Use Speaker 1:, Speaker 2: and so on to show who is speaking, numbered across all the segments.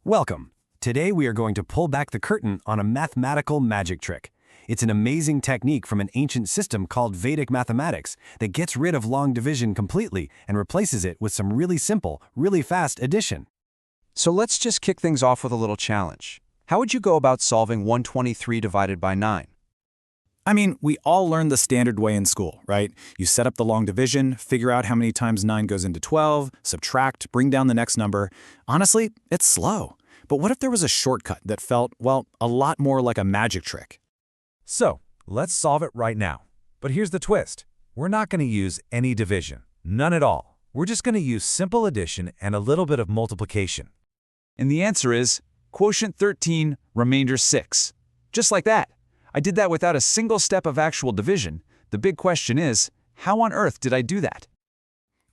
Speaker 1: Welcome. Today we are going to pull back the curtain on a mathematical magic trick. It's an amazing technique from an ancient system called Vedic mathematics that gets rid of long division completely and replaces it with some really simple, really fast addition.
Speaker 2: So let's just kick things off with a little challenge. How would you go about solving 123 divided by 9?
Speaker 3: I mean, we all learned the standard way in school, right? You set up the long division, figure out how many times 9 goes into 12, subtract, bring down the next number. Honestly, it's slow. But what if there was a shortcut that felt, well, a lot more like a magic trick?
Speaker 4: So, let's solve it right now. But here's the twist. We're not going to use any division. None at all. We're just going to use simple addition and a little bit of multiplication.
Speaker 2: And the answer is quotient 13, remainder 6. Just like that. I did that without a single step of actual division. The big question is, how on earth did I do that?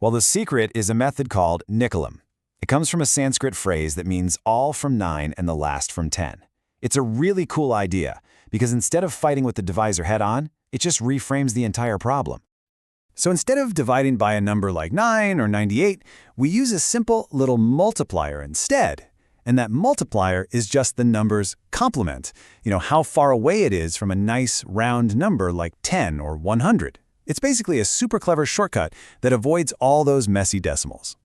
Speaker 1: Well, the secret is a method called Nikhilam. It comes from a Sanskrit phrase that means all from 9 and the last from 10. It's a really cool idea because instead of fighting with the divisor head-on, it just reframes the entire problem. So instead of dividing by a number like 9 or 98, we use a simple little multiplier instead. And that multiplier is just the number's complement, how far away it is from a nice round number like 10 or 100. It's basically a super clever shortcut that avoids all those messy decimals.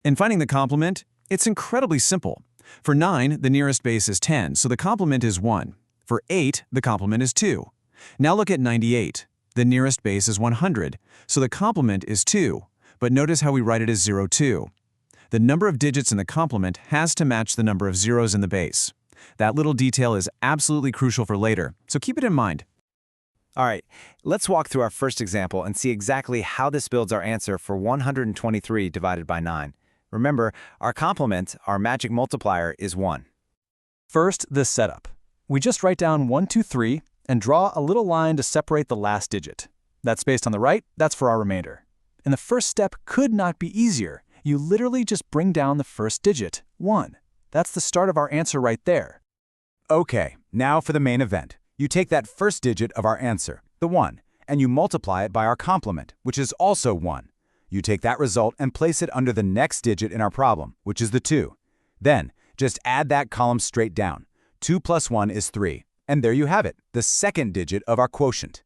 Speaker 2: In finding the complement, it's incredibly simple. For 9, the nearest base is 10, so the complement is 1. For 8, the complement is 2. Now look at 98. The nearest base is 100, so the complement is 2. But notice how we write it as 0, 2. The number of digits in the complement has to match the number of zeros in the base. That little detail is absolutely crucial for later, so keep it in mind.
Speaker 5: All right, let's walk through our first example and see exactly how this builds our answer for 123 divided by 9. Remember, our complement, our magic multiplier, is 1.
Speaker 6: First, this setup. We just write down 1, 2, 3 and draw a little line to separate the last digit. That space on the right, that's for our remainder. And the first step could not be easier. You literally just bring down the first digit, 1. That's the start of our answer right there.
Speaker 7: Okay, now for the main event. You take that first digit of our answer, the 1, and you multiply it by our complement, which is also 1. You take that result and place it under the next digit in our problem, which is the 2. Then, just add that column straight down. 2 plus 1 is 3. And there you have it, the second digit of our quotient.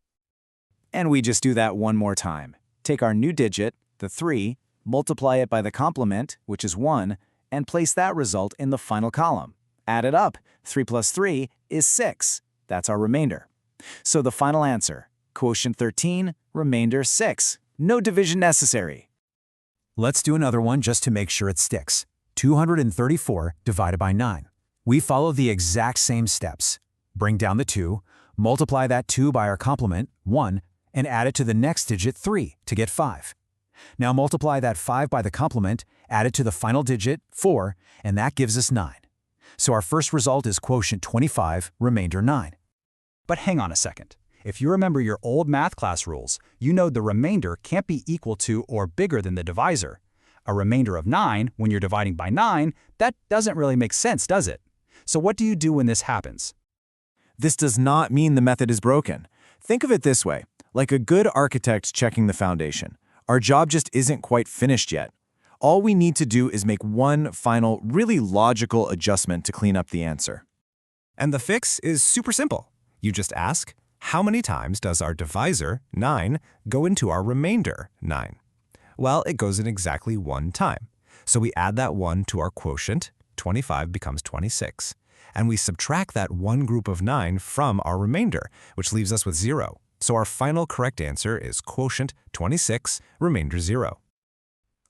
Speaker 5: And we just do that one more time. Take our new digit, the 3, multiply it by the complement, which is 1, and place that result in the final column. Add it up. 3 plus 3 is 6. That's our remainder. So the final answer, quotient 13, remainder 6. No division necessary.
Speaker 1: Let's do another one just to make sure it sticks. 234 divided by 9. We follow the exact same steps. Bring down the 2, multiply that 2 by our complement, 1, and add it to the next digit, 3, to get 5. Now multiply that 5 by the complement, add it to the final digit, 4, and that gives us 9. So our first result is quotient 25, remainder 9.
Speaker 6: But hang on a second. If you remember your old math class rules, you know the remainder can't be equal to or bigger than the divisor. A remainder of 9, when you're dividing by 9, that doesn't really make sense, does it? So what do you do when this happens?
Speaker 1: This does not mean the method is broken. Think of it this way, like a good architect checking the foundation. Our job just isn't quite finished yet. All we need to do is make one final, really logical adjustment to clean up the answer. And the fix is super simple. You just ask, how many times does our divisor, 9, go into our remainder, 9? Well, it goes in exactly 1 time. So we add that 1 to our quotient, 25 becomes 26. And we subtract that one group of 9 from our remainder, which leaves us with 0. So our final correct answer is quotient 26, remainder 0.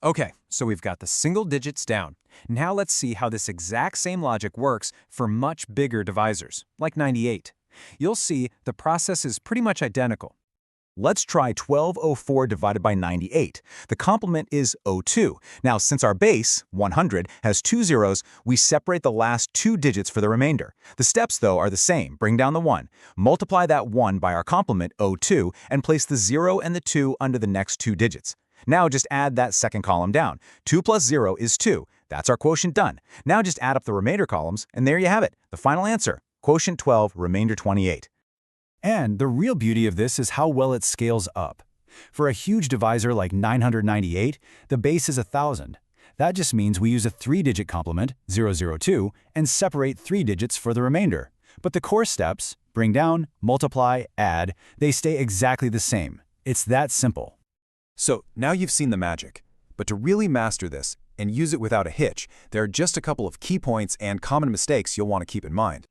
Speaker 6: Okay, so we've got the single digits down. Now let's see how this exact same logic works for much bigger divisors, like 98. You'll see the process is pretty much identical.
Speaker 7: Let's try 1204 divided by 98. The complement is 02. Now, since our base, 100, has 2 zeros, we separate the last 2 digits for the remainder. The steps, though, are the same. Bring down the 1. Multiply that 1 by our complement, 02, and place the 0 and the 2 under the next 2 digits. Now just add that second column down. 2 plus 0 is 2. That's our quotient done. Now just add up the remainder columns, and there you have it, the final answer. Quotient 12, remainder 28.
Speaker 1: And the real beauty of this is how well it scales up. For a huge divisor like 998, the base is 1,000.
Speaker 5: That just means we use a 3-digit complement, 002, and separate 3 digits for the remainder. But the core steps, bring down, multiply, add, they stay exactly the same. It's that simple.
Speaker 1: So now you've seen the magic. But to really master this and use it without a hitch, there are just a couple of key points and common mistakes you'll want to keep in mind.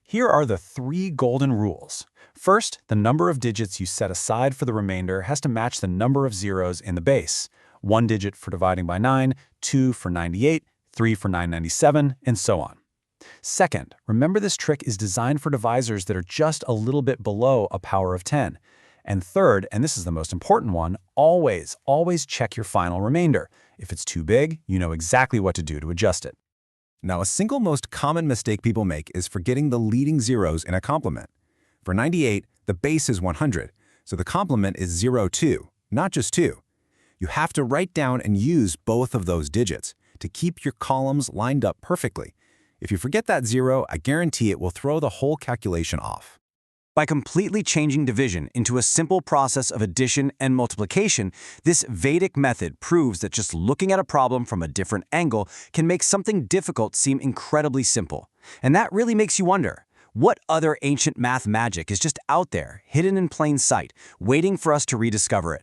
Speaker 6: Here are the 3 golden rules. First, the number of digits you set aside for the remainder has to match the number of zeros in the base. 1 digit for dividing by 9, 2 for 98, 3 for 997, and so on. Second, remember this trick is designed for divisors that are just a little bit below a power of 10. And third, and this is the most important one, always check your final remainder. If it's too big, you know exactly what to do to adjust it.
Speaker 1: Now, a single most common mistake people make is forgetting the leading zeros in a complement. For 98, the base is 100, so the complement is 02, not just 2. You have to write down and use both of those digits to keep your columns lined up perfectly. If you forget that 0, I guarantee it will throw the whole calculation off.
Speaker 5: By completely changing division into a simple process of addition and multiplication, this Vedic method proves that just looking at a problem from a different angle can make something difficult seem incredibly simple. And that really makes you wonder, what other ancient math magic is just out there, hidden in plain sight, waiting for us to rediscover it?